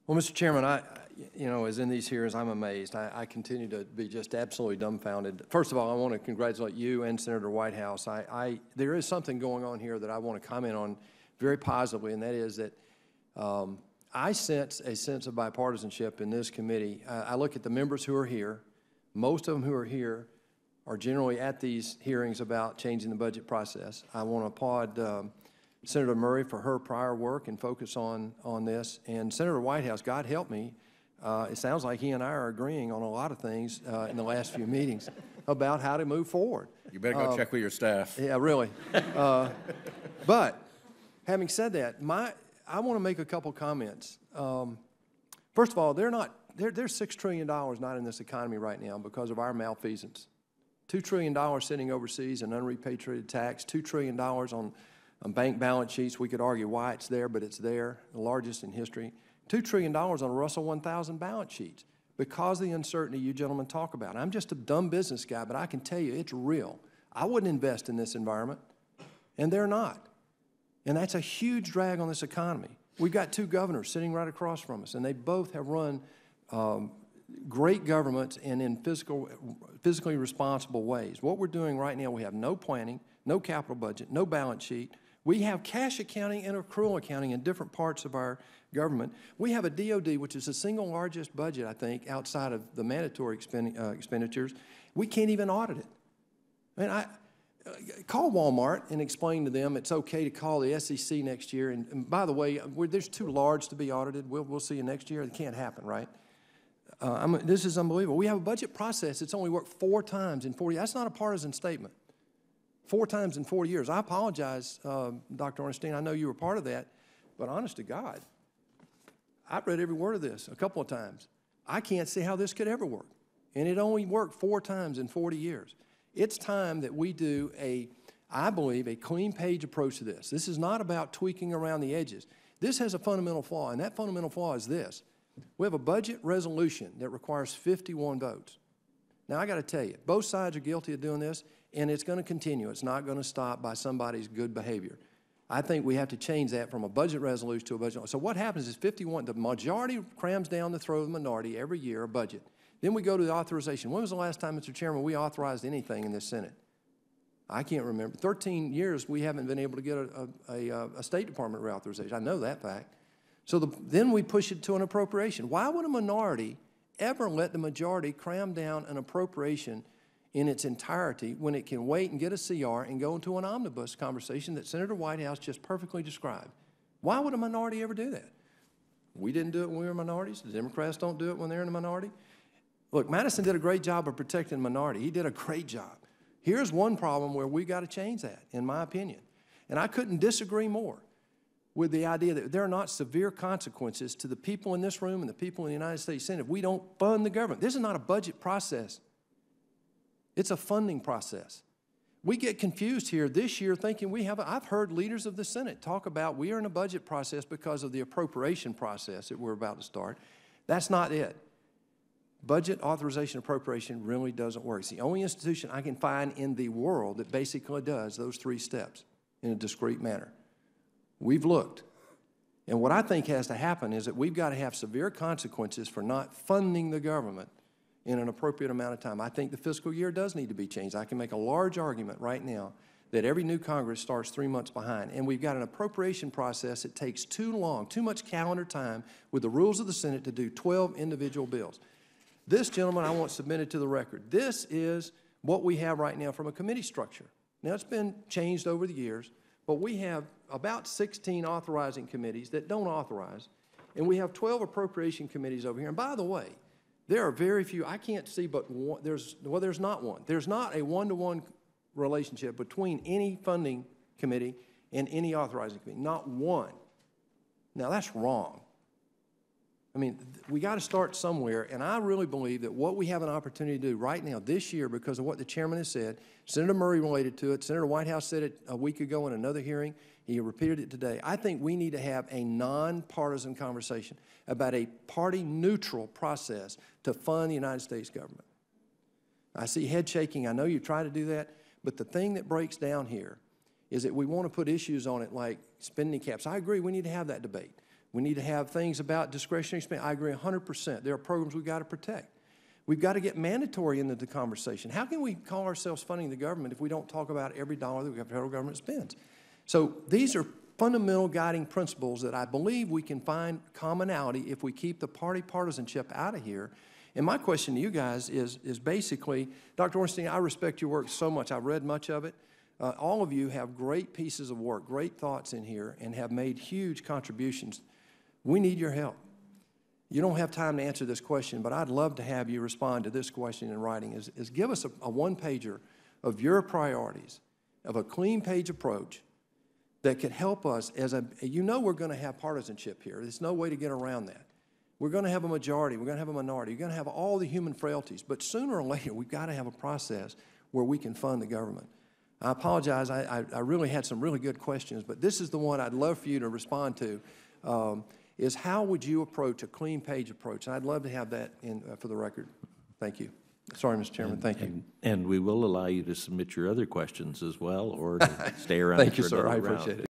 Well, Mr. Chairman, as in these hearings, I'm amazed. I continue to be just absolutely dumbfounded. First of all, I want to congratulate you and Senator Whitehouse. There is something going on here that I want to comment on very positively, and that is that I sense a sense of bipartisanship in this committee. I look at the members who are here. Most of them who are here are generally at these hearings about changing the budget process. I want to applaud Senator Murray for her prior work and focus on this. And Senator Whitehouse, God help me, it sounds like he and I are agreeing on a lot of things in the last few meetings about how to move forward. You better go check with your staff. Yeah, really. But having said that, I want to make a couple comments. First of all, there's $6 trillion not in this economy right now because of our malfeasance. $2 trillion sitting overseas in unrepatriated tax, $2 trillion on bank balance sheets. We could argue why it's there, but it's there, the largest in history. $2 trillion on Russell 1000 balance sheets because of the uncertainty you gentlemen talk about. I'm just a dumb business guy, but I can tell you it's real. I wouldn't invest in this environment, and they're not. And that's a huge drag on this economy. We've got two governors sitting right across from us, and they both have run great governments and in physically responsible ways. What we're doing right now, we have no planning, no capital budget, no balance sheet. We have cash accounting and accrual accounting in different parts of our government. We have a DOD, which is the single largest budget, I think, outside of the mandatory expenditures. We can't even audit it. I mean, call Walmart and explain to them it's okay to call the SEC next year. And by the way, there's too large to be audited. We'll see you next year. It can't happen, right? This is unbelievable. We have a budget process that's only worked 4 times in 40 years. That's not a partisan statement. 4 times in 40 years. I apologize, Dr. Ornstein. I know you were part of that. But honest to God, I've read every word of this a couple of times. I can't see how this could ever work. And it only worked 4 times in 40 years. It's time that we do I believe, a clean page approach to this. This is not about tweaking around the edges. This has a fundamental flaw, and that fundamental flaw is this. We have a budget resolution that requires 51 votes. Now, I got to tell you, both sides are guilty of doing this, and it's going to continue. It's not going to stop by somebody's good behavior. I think we have to change that from a budget resolution to a budget. So what happens is the majority crams down the throat of the minority every year a budget. Then we go to the authorization. When was the last time, Mr. Chairman, we authorized anything in this Senate? I can't remember. 13 years we haven't been able to get a State Department reauthorization. I know that fact. So then we push it to an appropriation. Why would a minority ever let the majority cram down an appropriation in its entirety when it can wait and get a CR and go into an omnibus conversation that Senator Whitehouse just perfectly described? Why would a minority ever do that? We didn't do it when we were minorities. The Democrats don't do it when they're in a minority. Look, Madison did a great job of protecting the minority. He did a great job. Here's one problem where we got to change that, in my opinion. And I couldn't disagree more with the idea that there are not severe consequences to the people in this room and the people in the United States Senate if we don't fund the government. This is not a budget process. It's a funding process. We get confused here this year thinking I've heard leaders of the Senate talk about we are in a budget process because of the appropriation process that we're about to start. That's not it. Budget authorization appropriation really doesn't work. It's the only institution I can find in the world that basically does those 3 steps in a discrete manner. We've looked. And what I think has to happen is that we've got to have severe consequences for not funding the government in an appropriate amount of time. I think the fiscal year does need to be changed. I can make a large argument right now that every new Congress starts 3 months behind. And we've got an appropriation process that takes too long, too much calendar time with the rules of the Senate to do 12 individual bills. This, gentleman, I want submitted to the record. This is what we have right now from a committee structure. Now, it's been changed over the years, but we have about 16 authorizing committees that don't authorize, and we have 12 appropriation committees over here. And by the way, there are very few, I can't see but one, there's not one. There's not a one-to-one relationship between any funding committee and any authorizing committee, not one. Now, that's wrong. I mean, we got to start somewhere, and I really believe that what we have an opportunity to do right now, this year, because of what the chairman has said, Senator Murray related to it, Senator Whitehouse said it a week ago in another hearing, he repeated it today. I think we need to have a nonpartisan conversation about a party-neutral process to fund the United States government. I see head shaking. I know you try to do that, but the thing that breaks down here is that we want to put issues on it like spending caps. I agree, we need to have that debate. We need to have things about discretionary spending. I agree 100%. There are programs we've got to protect. We've got to get mandatory into the conversation. How can we call ourselves funding the government if we don't talk about every dollar that the federal government spends? So these are fundamental guiding principles that I believe we can find commonality if we keep the party partisanship out of here. And my question to you guys is basically, Dr. Ornstein, I respect your work so much. I've read much of it. All of you have great pieces of work, great thoughts in here, and have made huge contributions. We need your help. You don't have time to answer this question, but I'd love to have you respond to this question in writing. Is give us a one-pager of your priorities, of a clean page approach that could help us as a, you know we're going to have partisanship here. There's no way to get around that. We're going to have a majority. We're going to have a minority. You're going to have all the human frailties. But sooner or later, we've got to have a process where we can fund the government. I apologize. I really had some really good questions, but this is the one I'd love for you to respond to, is how would you approach a clean page approach? And I'd love to have that in, for the record. Thank you. Sorry, Mr. Chairman. Thank you. And we will allow you to submit your other questions as well, or to stay around. Thank you, for sir. I another round. appreciate it.